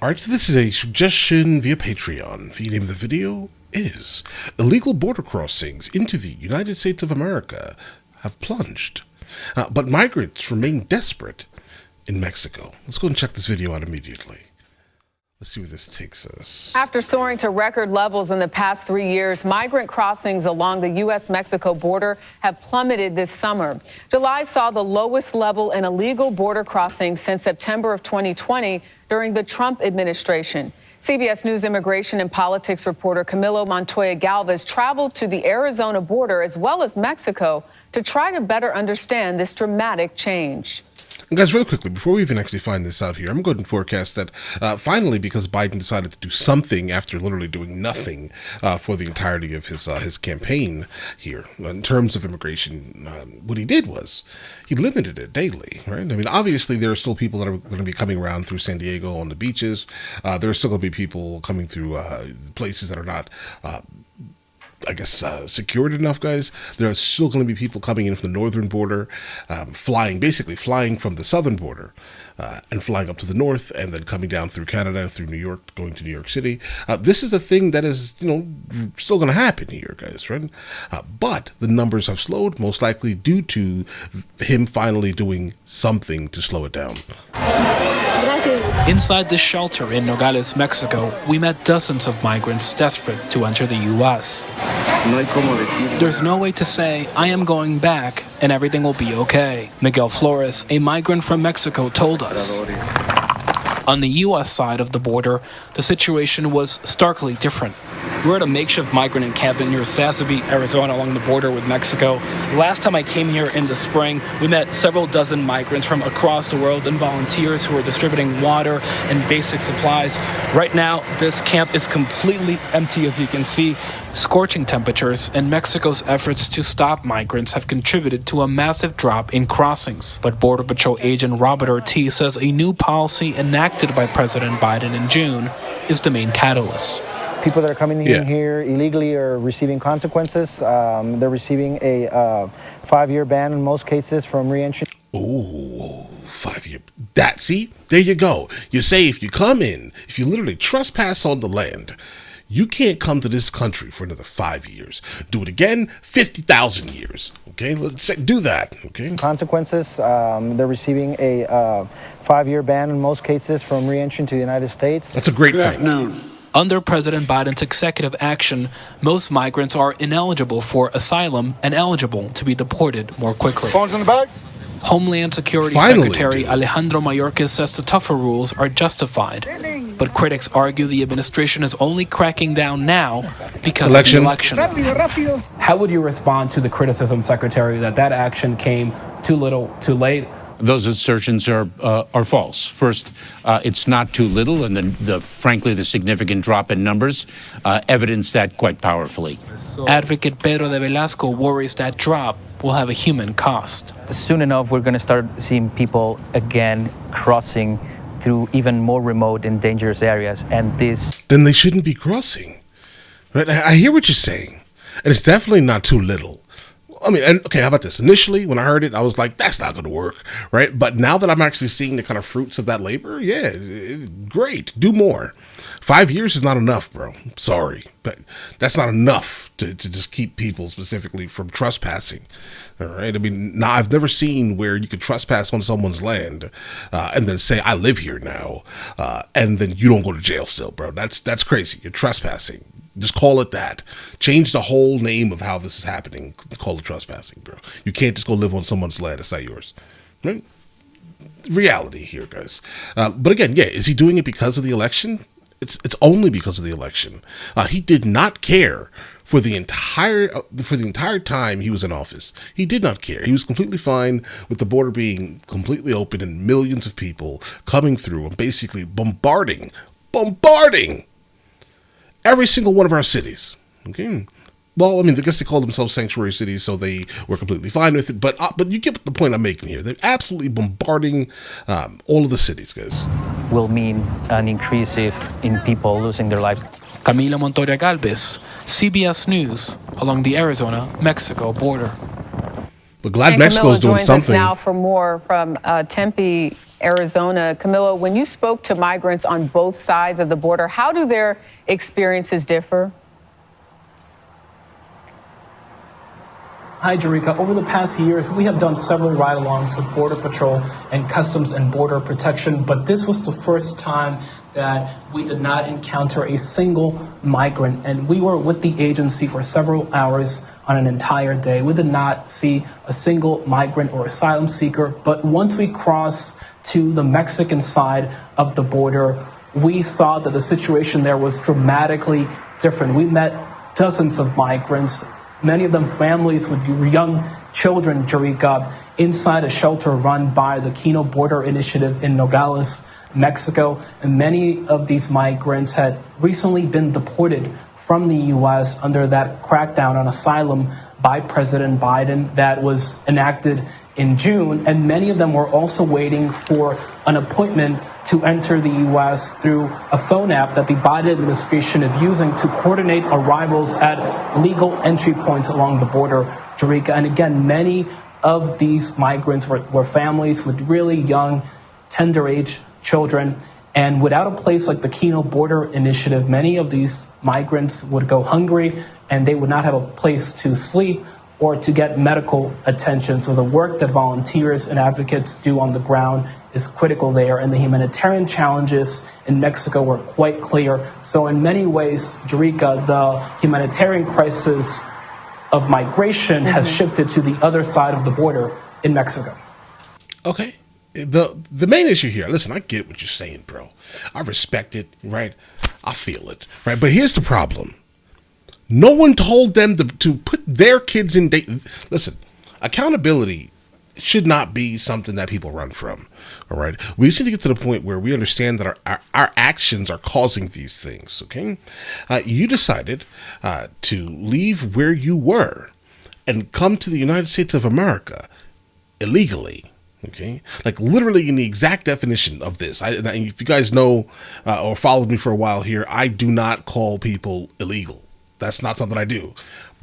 Alright, so this is a suggestion via Patreon. The name of the video is Illegal Border Crossings into the United States of America have plunged. But migrants remain desperate in Mexico. Let's go and check this video out immediately. Let's see where this takes us. After soaring to record levels in the past 3 years, migrant crossings along the U.S.-Mexico border have plummeted this summer. July saw the lowest level in illegal border crossings since September of 2020 during the Trump administration. CBS News immigration and politics reporter Camilo Montoya Galvez traveled to the Arizona border as well as Mexico to try to better understand this dramatic change. And guys, really quickly, before we even actually find this out here, I'm going to forecast that finally, because Biden decided to do something after literally doing nothing for the entirety of his campaign here in terms of immigration, what he did was he limited it daily, right? I mean, obviously, there are still people that are going to be coming around through San Diego on the beaches. There are still going to be people coming through places that are not secured enough, guys. There are still going to be people coming in from the northern border, basically flying from the southern border and flying up to the north and then coming down through Canada, through New York, going to New York City. This is a thing that is, still going to happen here, guys, right? But the numbers have slowed, most likely due to him finally doing something to slow it down. Inside this shelter in Nogales, Mexico, we met dozens of migrants desperate to enter the U.S. There's no way to say, I am going back and everything will be okay. Miguel Flores, a migrant from Mexico, told us. On the U.S. side of the border, the situation was starkly different. We're at a makeshift migrant encampment near Sassabee, Arizona, along the border with Mexico. Last time I came here in the spring, we met several dozen migrants from across the world and volunteers who were distributing water and basic supplies. Right now, this camp is completely empty, as you can see. Scorching temperatures and Mexico's efforts to stop migrants have contributed to a massive drop in crossings. But Border Patrol agent Robert Ortiz says a new policy enacted by President Biden in June is the main catalyst. People that are coming in here illegally are receiving consequences. They're receiving a 5-year ban in most cases from re-entry. Oh, 5-year. See, there you go. You say if you come in, if you literally trespass on the land, you can't come to this country for another 5 years. Do it again, 50,000 years. Okay, let's say, do that. Okay. Consequences. They're receiving a 5-year ban in most cases from re-entry to the United States. That's a great thing. Under President Biden's executive action, most migrants are ineligible for asylum and eligible to be deported more quickly. Phones in the bag. Homeland Security Secretary Alejandro Mayorkas says the tougher rules are justified. But critics argue the administration is only cracking down now because of the election. How would you respond to the criticism, Secretary, that action came too little, too late? Those assertions are false. First, it's not too little, and then frankly, the significant drop in numbers evidence that quite powerfully. Advocate Pedro de Velasco worries that drop will have a human cost. Soon enough, we're going to start seeing people again crossing through even more remote and dangerous areas, and this... Then they shouldn't be crossing. Right? I hear what you're saying, and it's definitely not too little. I mean, and okay, how about this? Initially, when I heard it, I was like, that's not going to work, right? But now that I'm actually seeing the kind of fruits of that labor, great, do more. 5 years is not enough, bro. Sorry, but that's not enough to just keep people specifically from trespassing, all right? I mean, now I've never seen where you could trespass on someone's land and then say, I live here now, and then you don't go to jail still, bro. That's crazy. You're trespassing. Just call it that. Change the whole name of how this is happening. Call it trespassing, bro. You can't just go live on someone's land. It's not yours. Right? Reality here, guys. But again, is he doing it because of the election? It's only because of the election. He did not care for the entire time he was in office. He did not care. He was completely fine with the border being completely open and millions of people coming through and basically bombarding every single one of our cities. Okay. Well, I mean, I guess they call themselves sanctuary cities, so they were completely fine with it. But you get the point I'm making here. They're absolutely bombarding all of the cities, guys. Will mean an increase in people losing their lives. Camilo Montoya Galvez, CBS News, along the Arizona-Mexico border. But glad Mexico is doing something. Us now for more from Tempe, Arizona. Camilo, when you spoke to migrants on both sides of the border, how do their experiences differ? Hi, Jerika. Over the past years, we have done several ride-alongs with Border Patrol and Customs and Border Protection, but this was the first time that we did not encounter a single migrant, and we were with the agency for several hours on an entire day. We did not see a single migrant or asylum seeker, but once we crossed to the Mexican side of the border, we saw that the situation there was dramatically different. We met dozens of migrants, many of them families with young children, Jerika, inside a shelter run by the Kino Border Initiative in Nogales, Mexico. And many of these migrants had recently been deported from the U.S. under that crackdown on asylum by President Biden that was enacted in June. And many of them were also waiting for an appointment to enter the U.S. through a phone app that the Biden administration is using to coordinate arrivals at legal entry points along the border, Jerika. And again, many of these migrants were families with really young, tender age children. And without a place like the Kino Border Initiative, many of these migrants would go hungry and they would not have a place to sleep or to get medical attention. So the work that volunteers and advocates do on the ground is critical there. And the humanitarian challenges in Mexico were quite clear. So in many ways, Jerika, the humanitarian crisis of migration has shifted to the other side of the border in Mexico. Okay. The main issue here, listen, I get what you're saying, bro. I respect it, right? I feel it, right? But here's the problem. No one told them to put their kids in Listen, accountability should not be something that people run from, all right? We just need to get to the point where we understand that our actions are causing these things, okay? You decided to leave where you were and come to the United States of America illegally. Okay, like literally in the exact definition of this. If you guys know or followed me for a while here, I do not call people illegal. That's not something I do.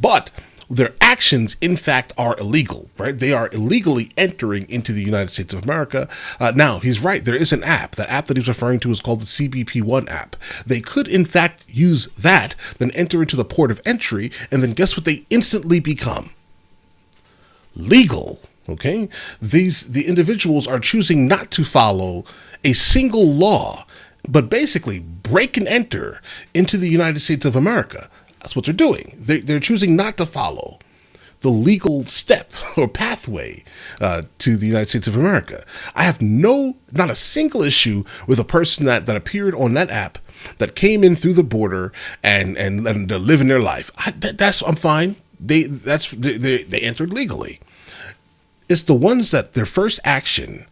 But their actions, in fact, are illegal, right? They are illegally entering into the United States of America. Now, he's right. There is an app. The app that he's referring to is called the CBP1 app. They could, in fact, use that, then enter into the port of entry, and then guess what they instantly become? Legal. Okay, the individuals are choosing not to follow a single law, but basically break and enter into the United States of America. That's what they're doing. They're choosing not to follow the legal step or pathway to the United States of America. I have not a single issue with a person that appeared on that app that came in through the border and they're living their life. I'm fine. They entered legally. It's the ones that their first action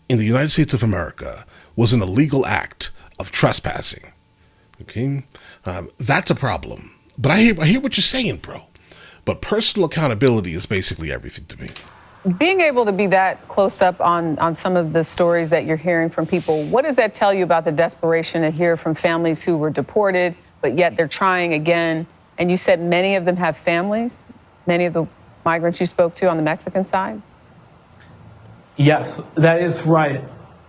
in the United States of America was an illegal act of trespassing. Okay, that's a problem. But I hear what you're saying, bro. But personal accountability is basically everything to me. Being able to be that close up on some of the stories that you're hearing from people, what does that tell you about the desperation to hear from families who were deported, but yet they're trying again? And you said many of them have families, many of the migrants you spoke to on the Mexican side? Yes, that is right.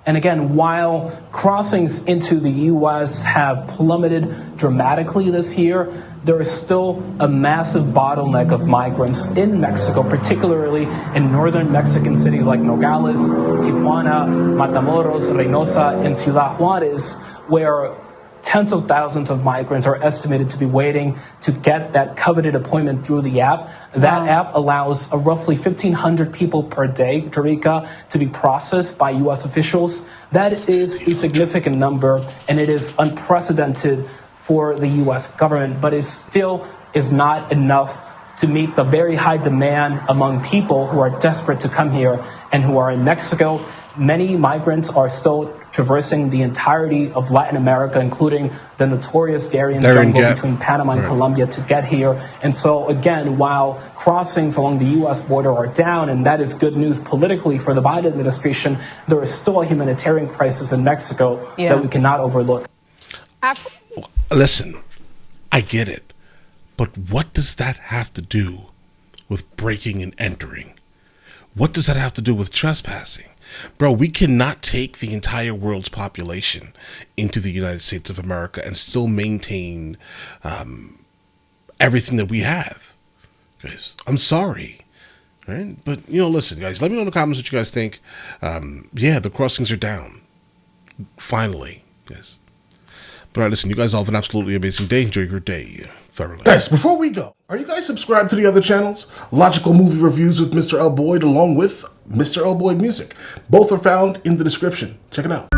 And again, while crossings into the U.S. have plummeted dramatically this year, there is still a massive bottleneck of migrants in Mexico, particularly in northern Mexican cities like Nogales, Tijuana, Matamoros, Reynosa, and Ciudad Juarez, where tens of thousands of migrants are estimated to be waiting to get that coveted appointment through the app. That app allows roughly 1,500 people per day, Jerika, to be processed by U.S. officials. That is a significant number, and it is unprecedented for the U.S. government, but it still is not enough to meet the very high demand among people who are desperate to come here and who are in Mexico. Many migrants are still traversing the entirety of Latin America, including the notorious Darien jungle between Panama and Colombia to get here. And so, again, while crossings along the U.S. border are down, and that is good news politically for the Biden administration, there is still a humanitarian crisis in Mexico that we cannot overlook. Listen, I get it. But what does that have to do with breaking and entering? What does that have to do with trespassing? Bro, we cannot take the entire world's population into the United States of America and still maintain everything that we have. Guys, I'm sorry. Right? But, listen, guys, let me know in the comments what you guys think. Yeah, the crossings are down. Finally, guys. But all right, listen, you guys all have an absolutely amazing day. Enjoy your day thoroughly. Guys, before we go, are you guys subscribed to the other channels? Logical Movie Reviews with Mr. L. Boyd along with Mr. L. Boyd Music. Both are found in the description. Check it out.